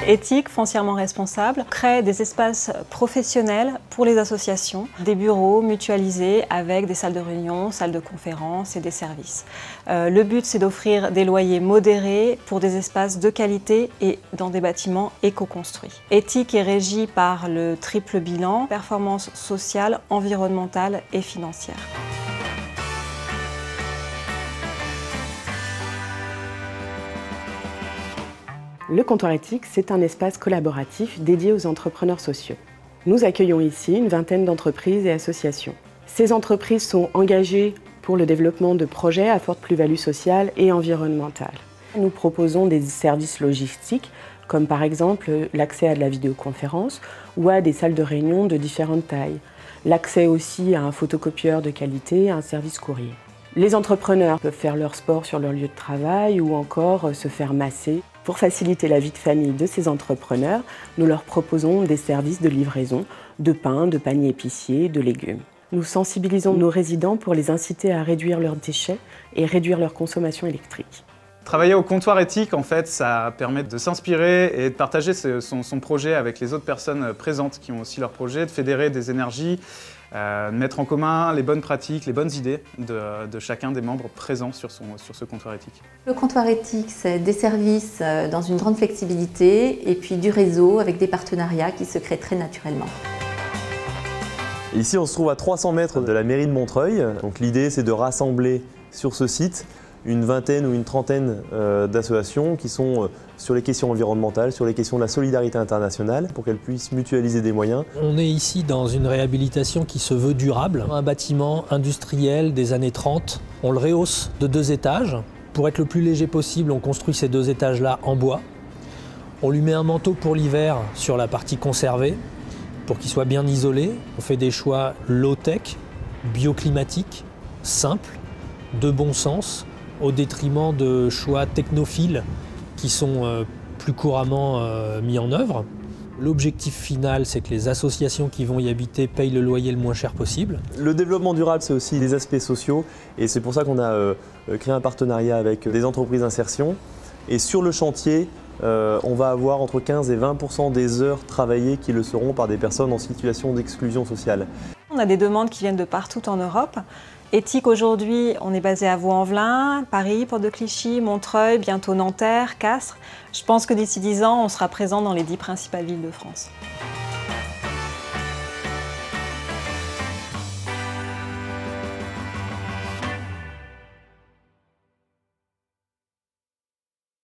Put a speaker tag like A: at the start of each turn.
A: Éthique, foncièrement responsable, crée des espaces professionnels pour les associations, des bureaux mutualisés avec des salles de réunion, salles de conférence et des services. Le but, c'est d'offrir des loyers modérés pour des espaces de qualité et dans des bâtiments éco-construits. Éthique est régie par le triple bilan, performance sociale, environnementale et financière.
B: Le comptoir éthique, c'est un espace collaboratif dédié aux entrepreneurs sociaux. Nous accueillons ici une vingtaine d'entreprises et associations. Ces entreprises sont engagées pour le développement de projets à forte plus-value sociale et environnementale. Nous proposons des services logistiques, comme par exemple l'accès à de la vidéoconférence ou à des salles de réunion de différentes tailles. L'accès aussi à un photocopieur de qualité et à un service courrier. Les entrepreneurs peuvent faire leur sport sur leur lieu de travail ou encore se faire masser. Pour faciliter la vie de famille de ces entrepreneurs, nous leur proposons des services de livraison de pain, de paniers épiciers, de légumes. Nous sensibilisons nos résidents pour les inciter à réduire leurs déchets et réduire leur consommation électrique.
C: Travailler au comptoir éthique, en fait, ça permet de s'inspirer et de partager son projet avec les autres personnes présentes qui ont aussi leur projet, de fédérer des énergies, de mettre en commun les bonnes pratiques, les bonnes idées de chacun des membres présents sur ce comptoir éthique.
D: Le comptoir éthique, c'est des services dans une grande flexibilité et puis du réseau avec des partenariats qui se créent très naturellement.
E: Ici, on se trouve à 300 mètres de la mairie de Montreuil. Donc l'idée, c'est de rassembler sur ce site une vingtaine ou une trentaine d'associations qui sont sur les questions environnementales, sur les questions de la solidarité internationale, pour qu'elles puissent mutualiser des moyens.
F: On est ici dans une réhabilitation qui se veut durable. Un bâtiment industriel des années 30, on le rehausse de 2 étages. Pour être le plus léger possible, on construit ces 2 étages-là en bois. On lui met un manteau pour l'hiver sur la partie conservée, pour qu'il soit bien isolé. On fait des choix low-tech, bioclimatiques, simples, de bon sens, au détriment de choix technophiles qui sont plus couramment mis en œuvre. L'objectif final, c'est que les associations qui vont y habiter payent le loyer le moins cher possible.
E: Le développement durable, c'est aussi des aspects sociaux et c'est pour ça qu'on a créé un partenariat avec des entreprises d'insertion. Et sur le chantier, on va avoir entre 15 et 20% des heures travaillées qui le seront par des personnes en situation d'exclusion sociale.
A: On a des demandes qui viennent de partout en Europe. Éthique, aujourd'hui, on est basé à Vaux-en-Velin, Paris, Porte de Clichy, Montreuil, bientôt Nanterre, Castres. Je pense que d'ici 10 ans, on sera présent dans les 10 principales villes de France.